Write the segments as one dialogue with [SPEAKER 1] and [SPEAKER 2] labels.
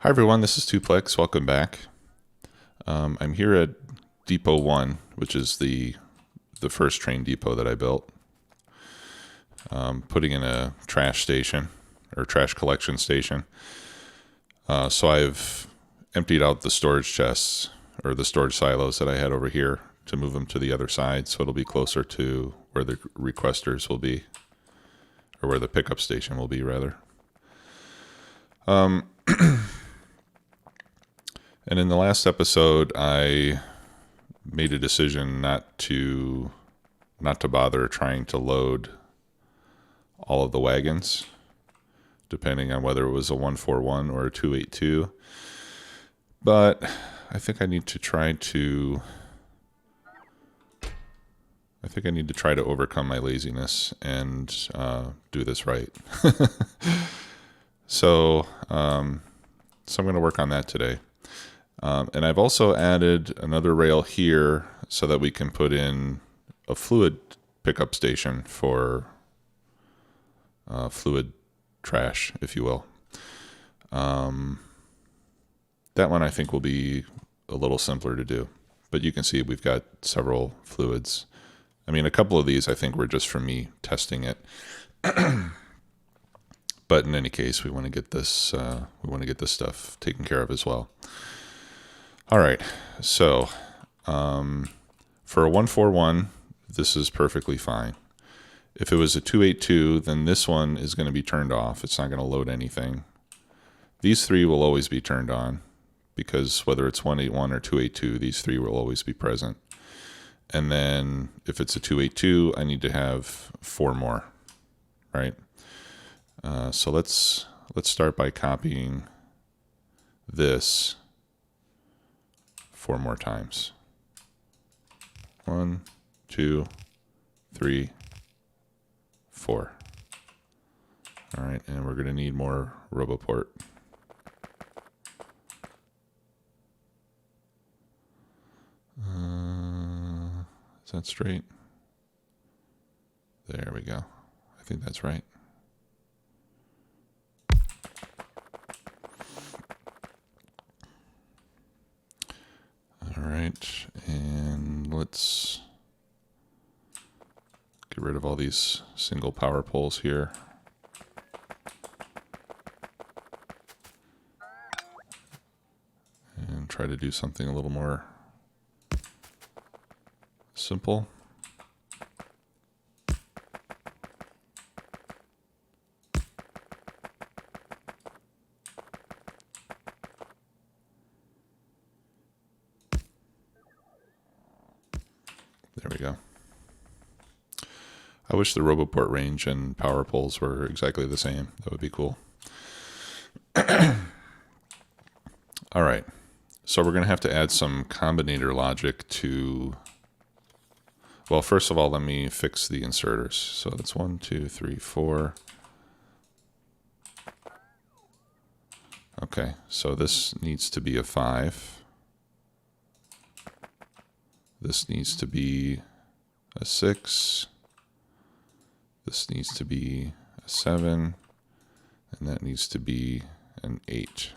[SPEAKER 1] Hi everyone, this is Tuplex. Welcome back. I'm here at Depot 1, which is the first train depot that I built. Putting in a trash station, or trash collection station. So I've emptied out the storage chests, or the storage silos that I had over here to move them to the other side, so it'll be closer to where the requesters will be, or where the pickup station will be, rather. And in the last episode, I made a decision not to bother trying to load all of the wagons, depending on whether it was a 141 or a 282. But I think I need to try to overcome my laziness and do this right. So I'm going to work on that today. And I've also added another rail here so that we can put in a fluid pickup station for fluid trash, if you will. That one I think will be a little simpler to do. But you can see we've got several fluids. I mean, a couple of these I think were just for me testing it. But in any case, we want to get this stuff taken care of as well. All right, so for a 141, this is perfectly fine. If it was a 282, then this one is going to be turned off. It's not going to load anything. These three will always be turned on, because whether it's 181 or 282, these three will always be present. And then if it's a 282, I need to have four more, right? So let's start by copying this four more times. 1, 2, 3, 4. All right, and we're going to need more RoboPort. Is that straight? There we go. I think that's right. All right, and let's get rid of all these single power poles here. And try to do something a little more simple. There we go. I wish the RoboPort range and power poles were exactly the same. That would be cool. All right. So we're going to have to add some combinator logic to... Well, first of all, let me fix the inserters. So that's 1, 2, 3, 4. Okay, so this needs to be a 5. This needs to be a 6. This needs to be a 7. And that needs to be an 8.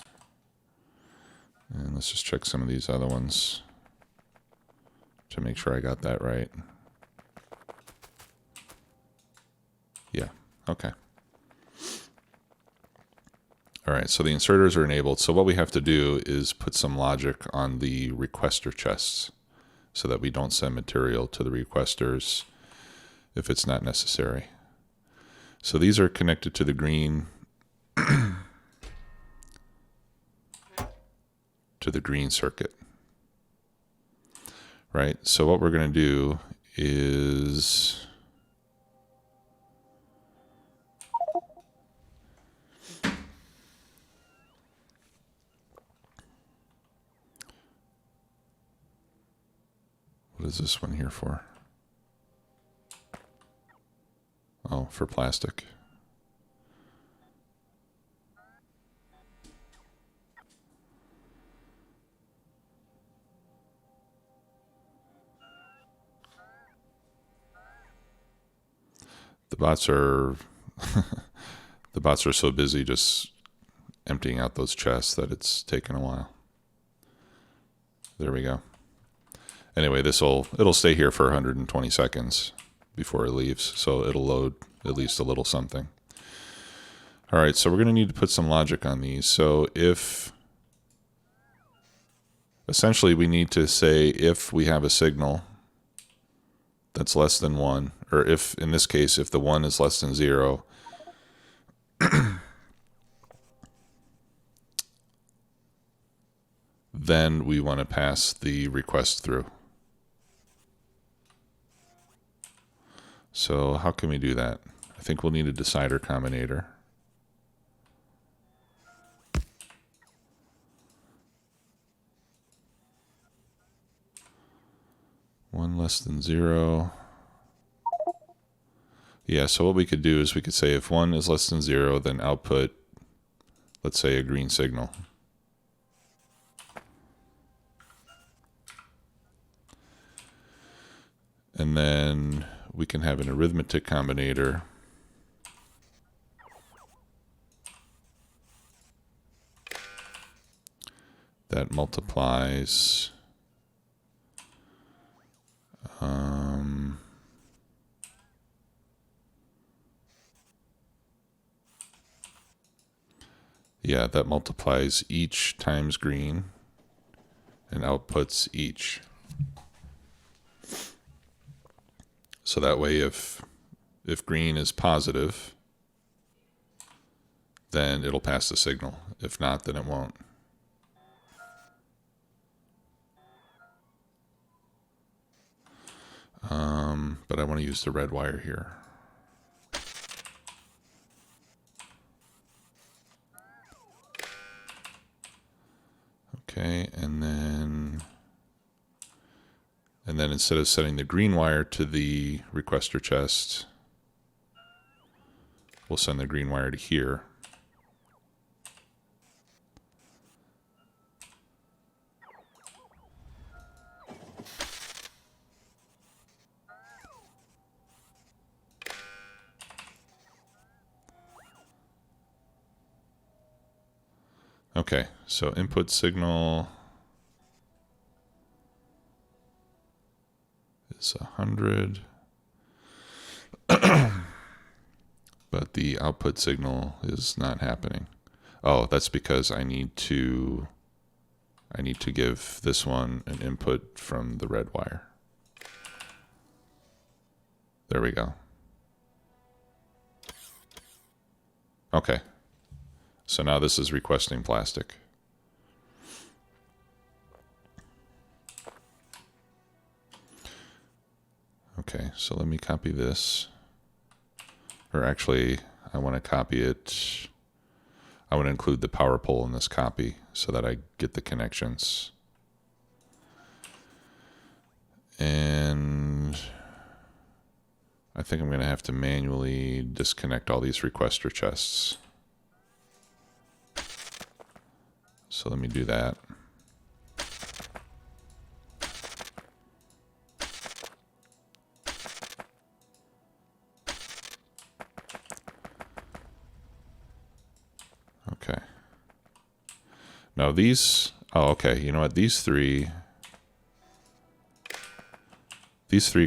[SPEAKER 1] And let's just check some of these other ones to make sure I got that right. Yeah, okay. All right, so the inserters are enabled. So what we have to do is put some logic on the requester chests so that we don't send material to the requesters if it's not necessary. So these are connected to the green circuit. Right? So what we're going to do is what is this one here for? Oh, for plastic. The bots are so busy just emptying out those chests that it's taken a while. There we go. Anyway, it'll stay here for 120 seconds before it leaves, so it'll load at least a little something. All right, so we're going to need to put some logic on these. So essentially we need to say if we have a signal that's less than 1, or if, in this case, if the 1 is less than 0, then we want to pass the request through. So how can we do that? I think we'll need a decider combinator. One less than 0. Yeah, so what we could do is we could say if 1 is less than 0, then output, let's say, a green signal. And then we can have an arithmetic combinator that multiplies that multiplies each times green and outputs each. So that way if green is positive, then it'll pass the signal. If not, then it won't. But I want to use the red wire here. Okay, and then instead of setting the green wire to the requester chest, we'll send the green wire to here. Okay, so input signal is 100, but the output signal is not happening. Oh, that's because I need to give this one an input from the red wire. There we go. Okay. So now this is requesting plastic. Okay, so let me copy this. Or actually, I want to copy it. I want to include the power pole in this copy so that I get the connections. And I think I'm going to have to manually disconnect all these requester chests. So let me do that. Okay. Now these, oh, okay, you know what? These three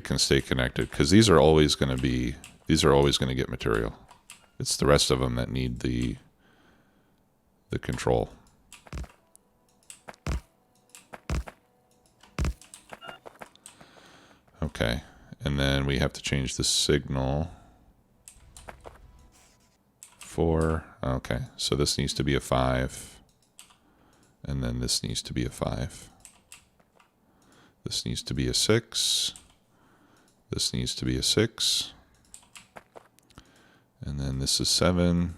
[SPEAKER 1] can stay connected because these are always going to get material. It's the rest of them that need the control. Okay, and then we have to change the signal for, okay, so this needs to be a 5, and then this needs to be a 5. This needs to be a 6. This needs to be a 6. And then this is 7.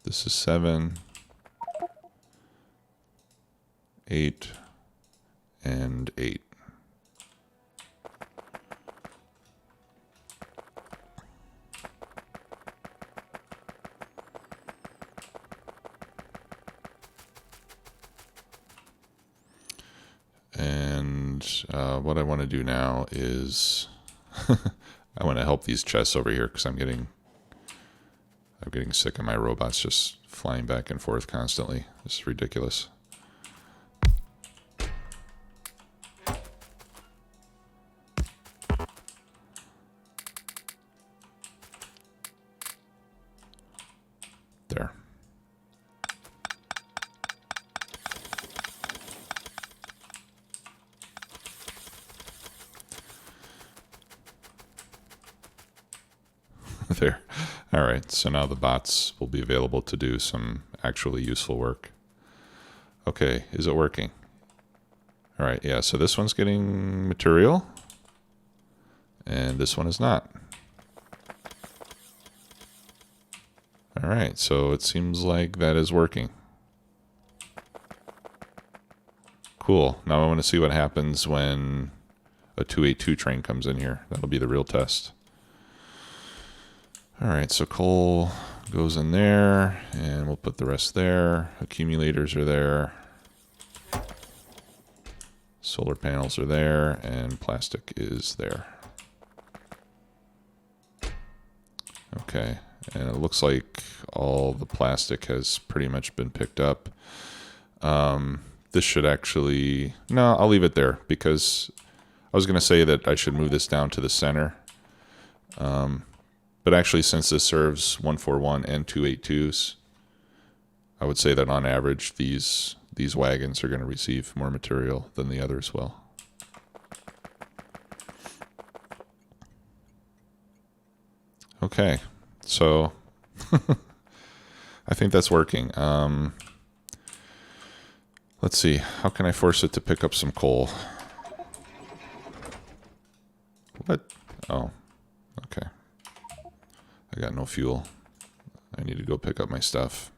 [SPEAKER 1] This is 7. 8. And 8. And what I want to do now is I want to help these chests over here because I'm getting sick of my robots just flying back and forth constantly. This is ridiculous. There. There. All right, so now the bots will be available to do some actually useful work. Okay, is it working? All right, yeah, so this one's getting material, and this one is not. All right, so it seems like that is working. Cool. Now I want to see what happens when a 282 train comes in here. That'll be the real test. All right, so coal goes in there, and we'll put the rest there. Accumulators are there. Solar panels are there, and plastic is there. Okay, and it looks like all the plastic has pretty much been picked up. This should actually... No, I'll leave it there, because I was going to say that I should move this down to the center. But actually, since this serves 141 and 282s, I would say that on average, these wagons are going to receive more material than the others will. Okay, so I think that's working. Let's see, how can I force it to pick up some coal? What? Oh, okay. I got no fuel. I need to go pick up my stuff.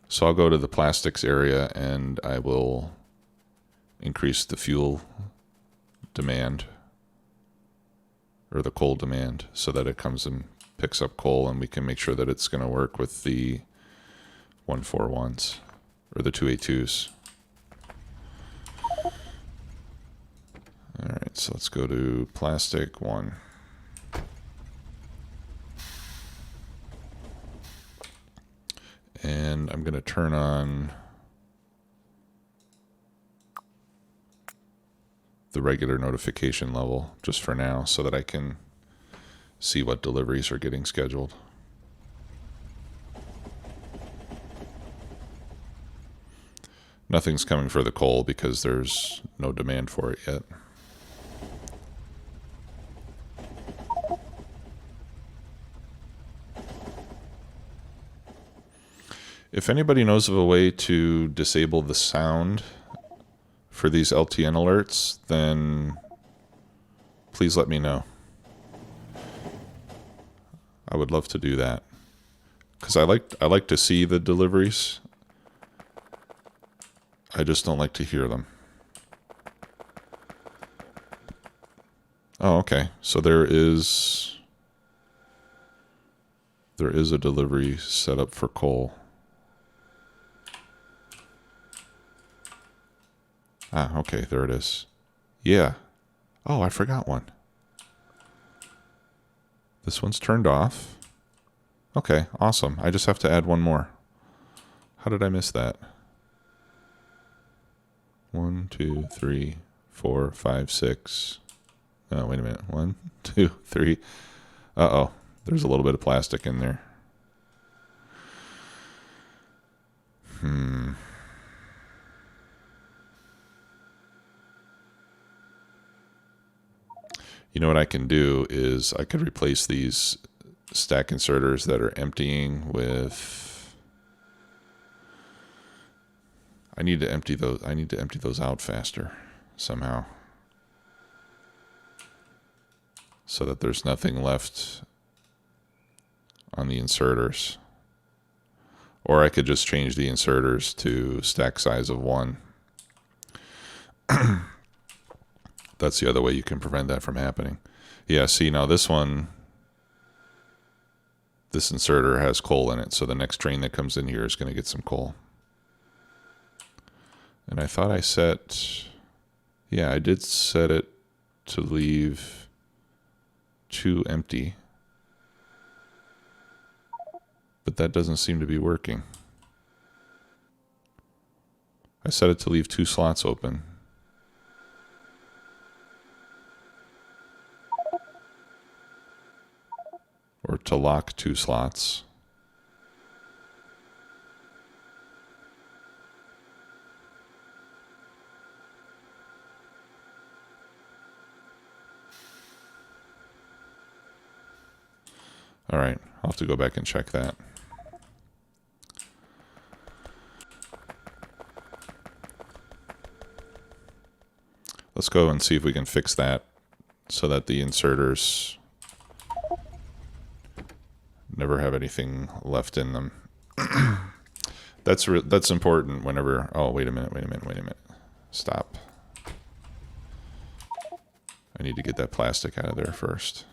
[SPEAKER 1] So I'll go to the plastics area and I will increase the fuel demand, or the coal demand, so that it comes and picks up coal, and we can make sure that it's going to work with the 141s or the 282s. All right, so let's go to plastic 1. And I'm going to turn on the regular notification level just for now, so that I can see what deliveries are getting scheduled. Nothing's coming for the coal because there's no demand for it yet. If anybody knows of a way to disable the sound for these LTN alerts, then please let me know. I would love to do that, because I like to see the deliveries. I just don't like to hear them. Oh, okay. So there is a delivery set up for coal. Ah, okay, there it is. Yeah. Oh, I forgot one. This one's turned off. Okay, awesome. I just have to add one more. How did I miss that? 1, 2, 3, 4, 5, 6. Oh, wait a minute. 1, 2, 3. Uh-oh. There's a little bit of plastic in there. You know what I can do is I could replace these stack inserters that are emptying with... I need to empty those out faster somehow, so that there's nothing left on the inserters. Or I could just change the inserters to stack size of 1. That's the other way you can prevent that from happening. Yeah, see, now this inserter has coal in it, so the next train that comes in here is going to get some coal. And I thought I set... Yeah, I did set it to leave 2 empty. but that doesn't seem to be working. I set it to leave 2 slots open. Or to lock 2 slots. All right, I'll have to go back and check that. Let's go and see if we can fix that so that the inserters never have anything left in them. That's important whenever... Oh, wait a minute. Stop. I need to get that plastic out of there first.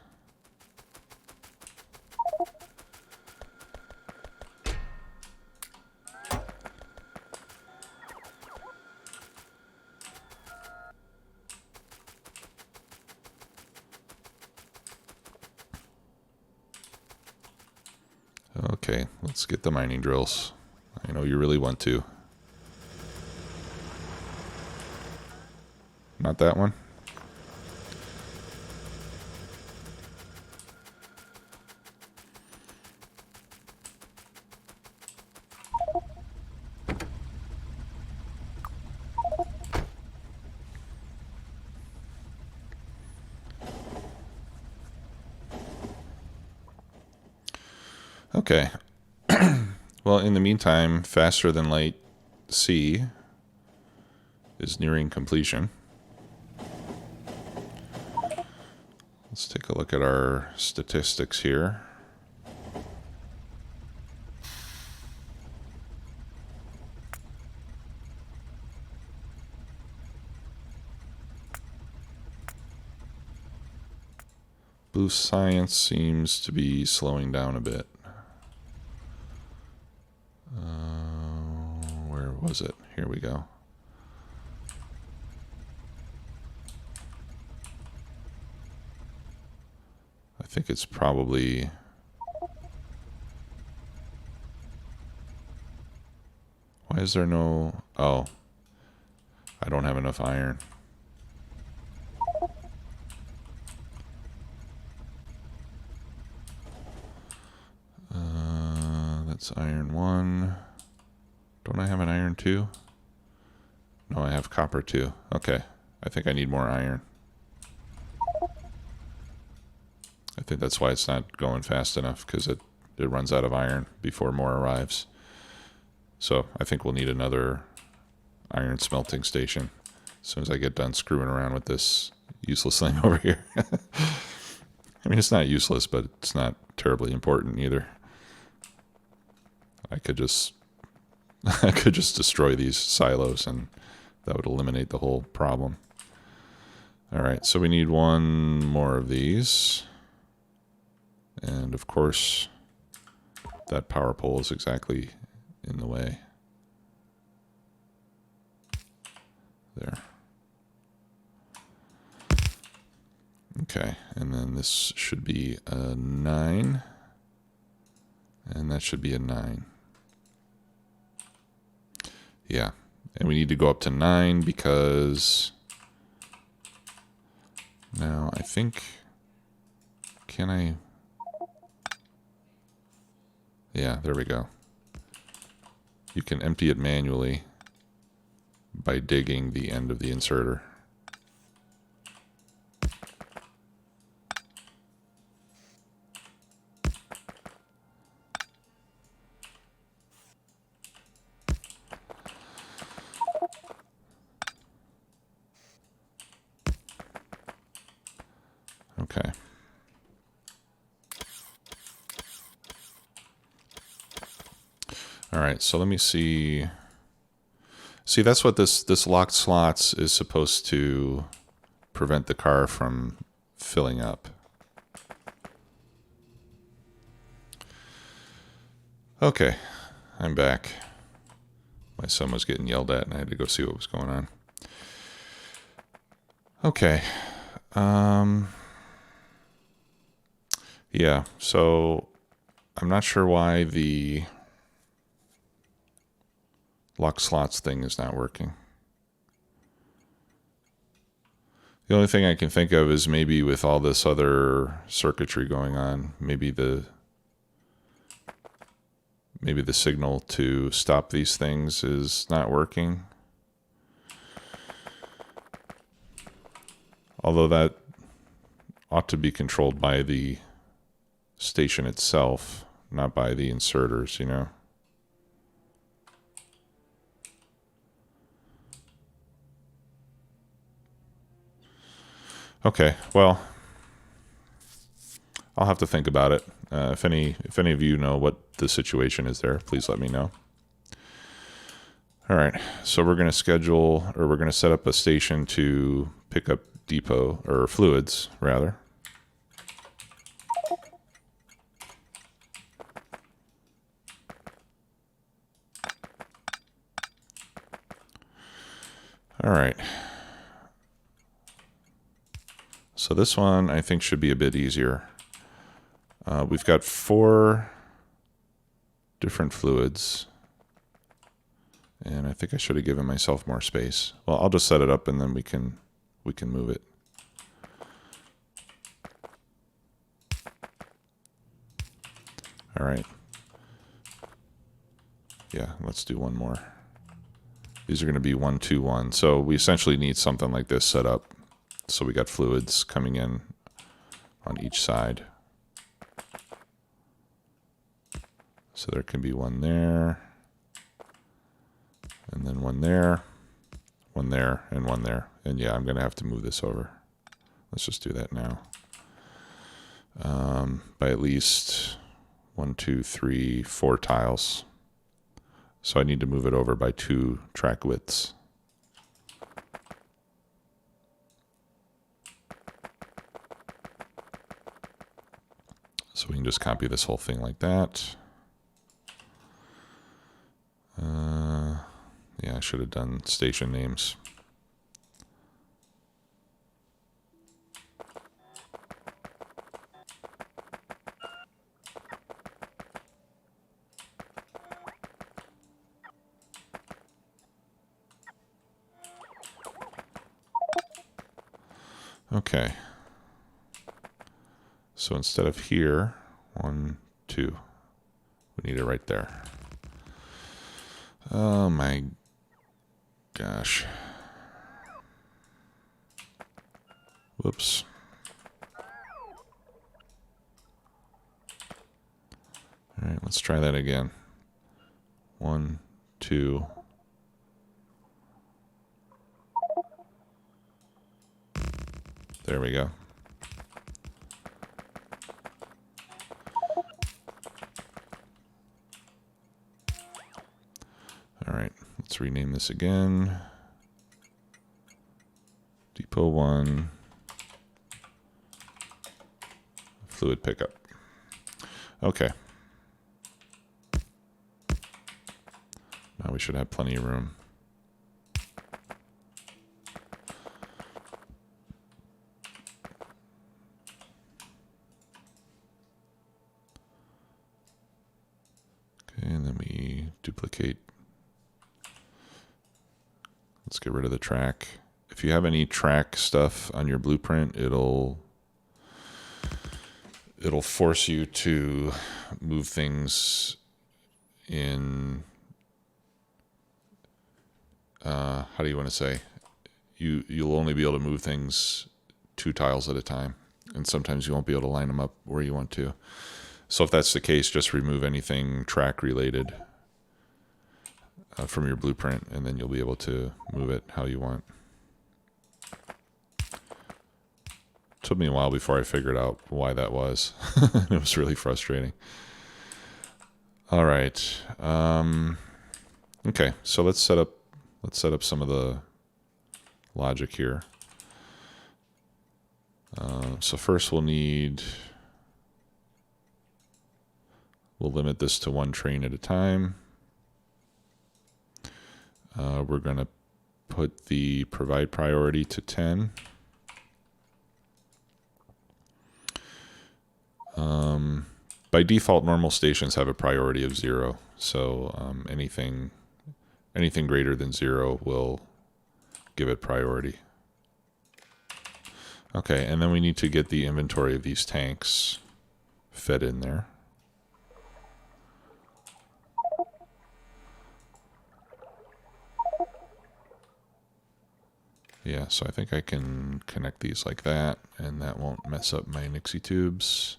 [SPEAKER 1] Okay, let's get the mining drills. I know you really want to. Not that one? Okay. Well, in the meantime, Faster Than Light C is nearing completion. Let's take a look at our statistics here. Boost Science seems to be slowing down a bit. Where was it? Here we go. I think it's probably... Why is there no... Oh. I don't have enough iron. That's iron 1. Don't I have an iron 2? No, I have copper 2. Okay. I think I need more iron. I think that's why it's not going fast enough, because it runs out of iron before more arrives. So I think we'll need another iron smelting station as soon as I get done screwing around with this useless thing over here. I mean, it's not useless, but it's not terribly important either. I could just destroy these silos and that would eliminate the whole problem. All right, so we need one more of these. And of course, that power pole is exactly in the way. There. Okay, and then this should be a 9. And that should be a 9. Yeah, and we need to go up to 9 because now I think, can I? Yeah, there we go. You can empty it manually by digging the end of the inserter. Okay. All right, so let me see. See, that's what this locked slots is supposed to prevent the car from filling up. Okay, I'm back. My son was getting yelled at and I had to go see what was going on. Okay. Yeah, so I'm not sure why the lock slots thing is not working. The only thing I can think of is maybe with all this other circuitry going on, maybe the signal to stop these things is not working. Although that ought to be controlled by the station itself, not by the inserters, you know. Okay, well, I'll have to think about it. If any of you know what the situation is there, please let me know. All right, so we're going to set up a station to pick up depot, or fluids, rather. All right. So this one, I think, should be a bit easier. We've got 4 different fluids. And I think I should have given myself more space. Well, I'll just set it up and then we can move it. All right. Yeah, let's do one more. These are going to be 1, 2, 1. So we essentially need something like this set up. So we got fluids coming in on each side. So there can be one there, and then one there, one there, and one there. And yeah, I'm going to have to move this over. Let's just do that now. By at least 1, 2, 3, 4 tiles. So I need to move it over by 2 track widths. So we can just copy this whole thing like that. Yeah, I should have done station names. Okay. So instead of here, 1, 2, we need it right there. Oh my gosh. Whoops. All right, let's try that again. 1, 2. There we go. All right, let's rename this again. Depot 1. Fluid pickup. Okay. Now we should have plenty of room. Okay, and then we duplicate. Let's get rid of the track. If you have any track stuff on your blueprint, it'll force you to move things in, how do you want to say? You'll only be able to move things 2 tiles at a time, and sometimes you won't be able to line them up where you want to. So if that's the case, just remove anything track related from your blueprint, and then you'll be able to move it how you want. Took me a while before I figured out why that was. It was really frustrating. All right. Okay, so let's set up some of the logic here. So first we'll limit this to 1 train at a time. We're going to put the provide priority to 10. by default, normal stations have a priority of 0. So anything greater than 0 will give it priority. Okay, and then we need to get the inventory of these tanks fed in there. Yeah, so I think I can connect these like that, and that won't mess up my Nixie tubes.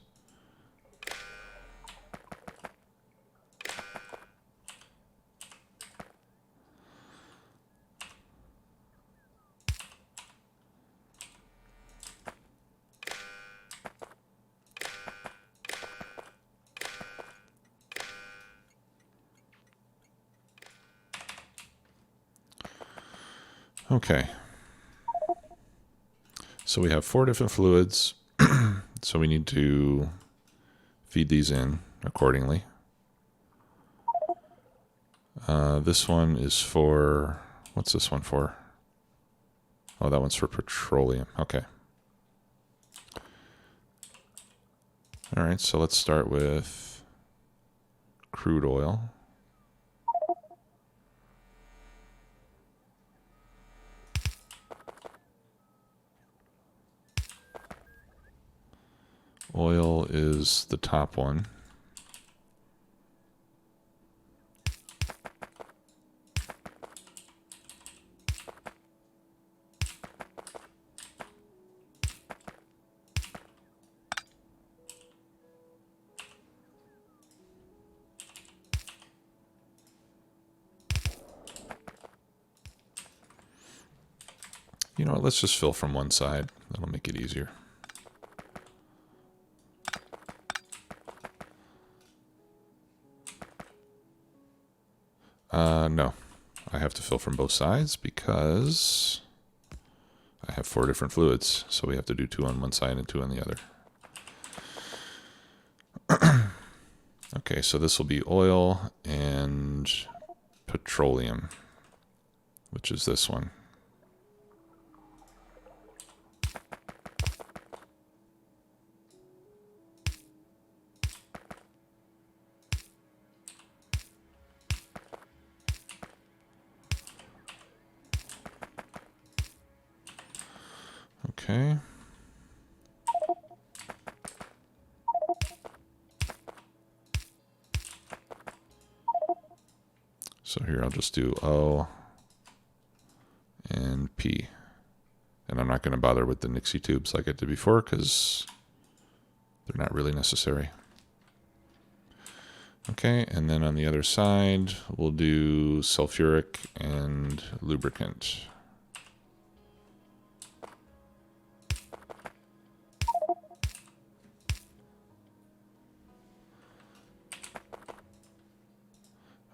[SPEAKER 1] Okay. So we have 4 different fluids, so we need to feed these in accordingly. This one is for, what's this one for? Oh, that one's for petroleum. Okay. All right, so let's start with crude oil. Oil is the top one. You know what, let's just fill from one side. That'll make it easier. No, I have to fill from both sides because I have 4 different fluids, so we have to do 2 on one side and 2 on the other. Okay, so this will be oil and petroleum, which is this one. Okay. So here I'll just do O and P. And I'm not going to bother with the Nixie tubes like I did before because they're not really necessary. Okay, and then on the other side, we'll do sulfuric and lubricant.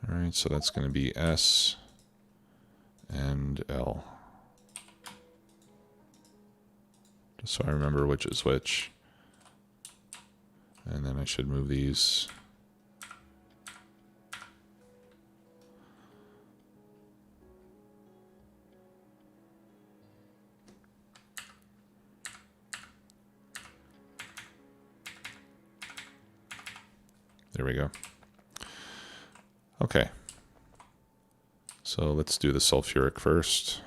[SPEAKER 1] All right, so that's going to be S and L. Just so I remember which is which. And then I should move these. There we go. Okay. So let's do the sulfuric first.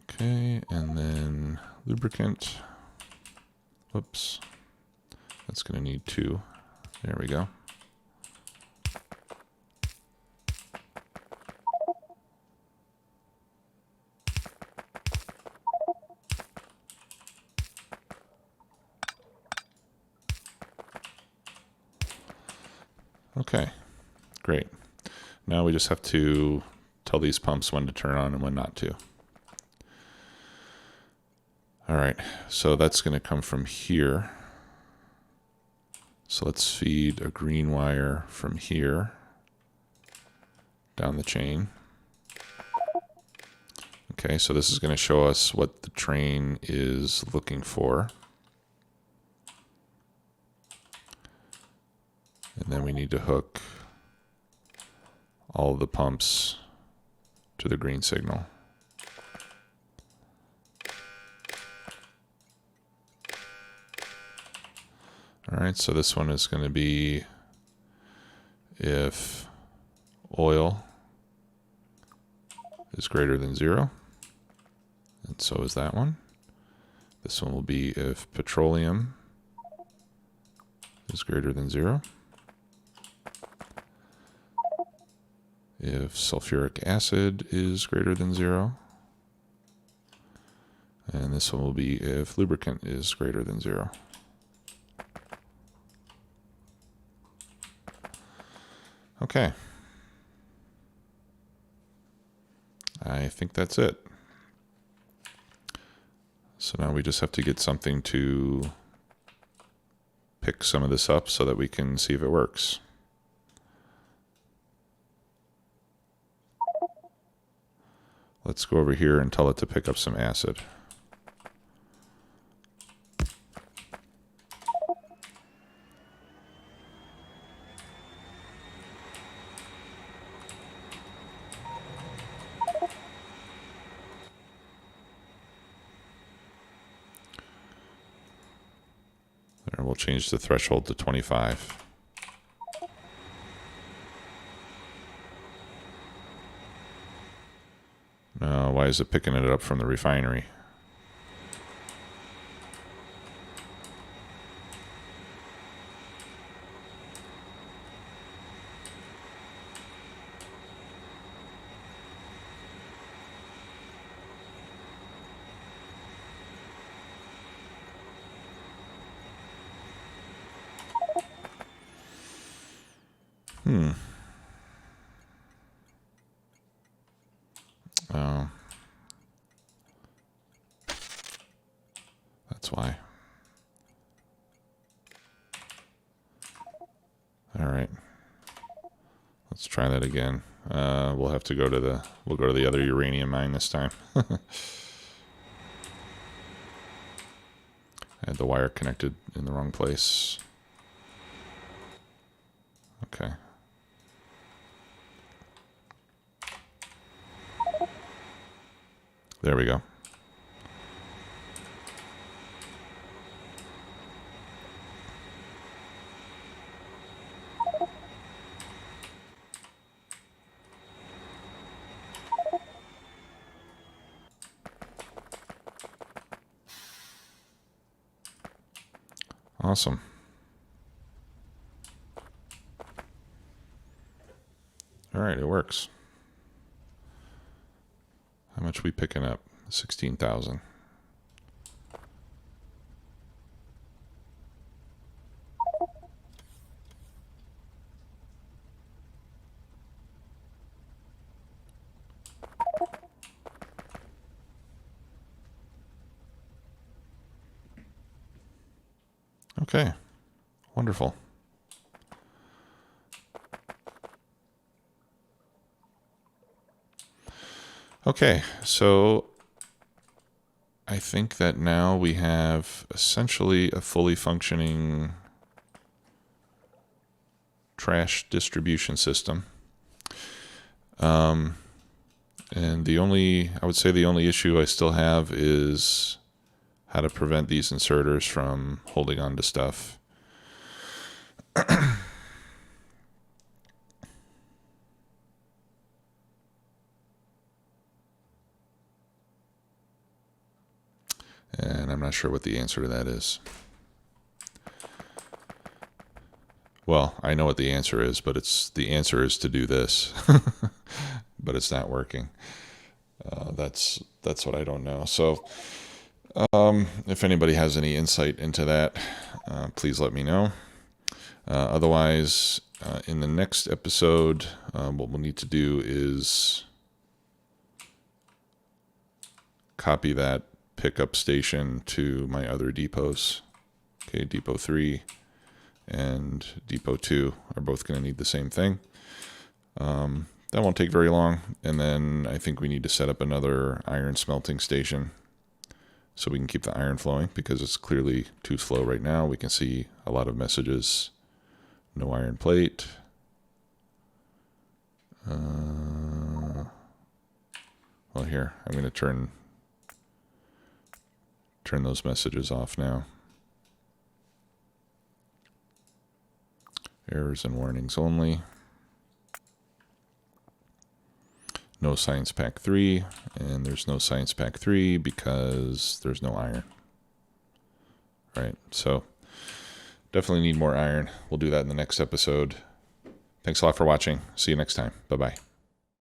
[SPEAKER 1] Okay, and then lubricant. Whoops. That's going to need 2. There we go. Okay, great. Now we just have to tell these pumps when to turn on and when not to. All right, so that's going to come from here. So let's feed a green wire from here down the chain. Okay, so this is going to show us what the train is looking for. And then we need to hook all of the pumps to the green signal. All right, so this one is going to be if oil is greater than 0, and so is that one. This one will be if petroleum is greater than 0, if sulfuric acid is greater than 0, and this one will be if lubricant is greater than 0. Okay. I think that's it. So now we just have to get something to pick some of this up so that we can see if it works. Let's go over here and tell it to pick up some acid. There, we'll change the threshold to 25. Why is it picking it up from the refinery? Oh. That's why. All right. Let's try that again. We'll have to go to the other uranium mine this time. I had the wire connected in the wrong place. Okay. There we go. Awesome. All right, it works. How much we picking up? 16,000. Okay, wonderful. Okay, so I think that now we have essentially a fully functioning trash distribution system. And I would say the only issue I still have is how to prevent these inserters from holding on to stuff. And I'm not sure what the answer to that is. Well, I know what the answer is, but the answer is to do this, but it's not working. That's what I don't know. So if anybody has any insight into that, please let me know. Otherwise, in the next episode, what we'll need to do is copy that pickup station to my other depots. Okay, Depot 3 and Depot 2 are both going to need the same thing. That won't take very long. And then I think we need to set up another iron smelting station so we can keep the iron flowing, because it's clearly too slow right now. We can see a lot of messages No iron plate. Well, here, I'm going to turn those messages off now. Errors and warnings only. No science pack 3, and there's no science pack 3 because there's no iron. Right, so definitely need more iron. We'll do that in the next episode. Thanks a lot for watching. See you next time. Bye-bye.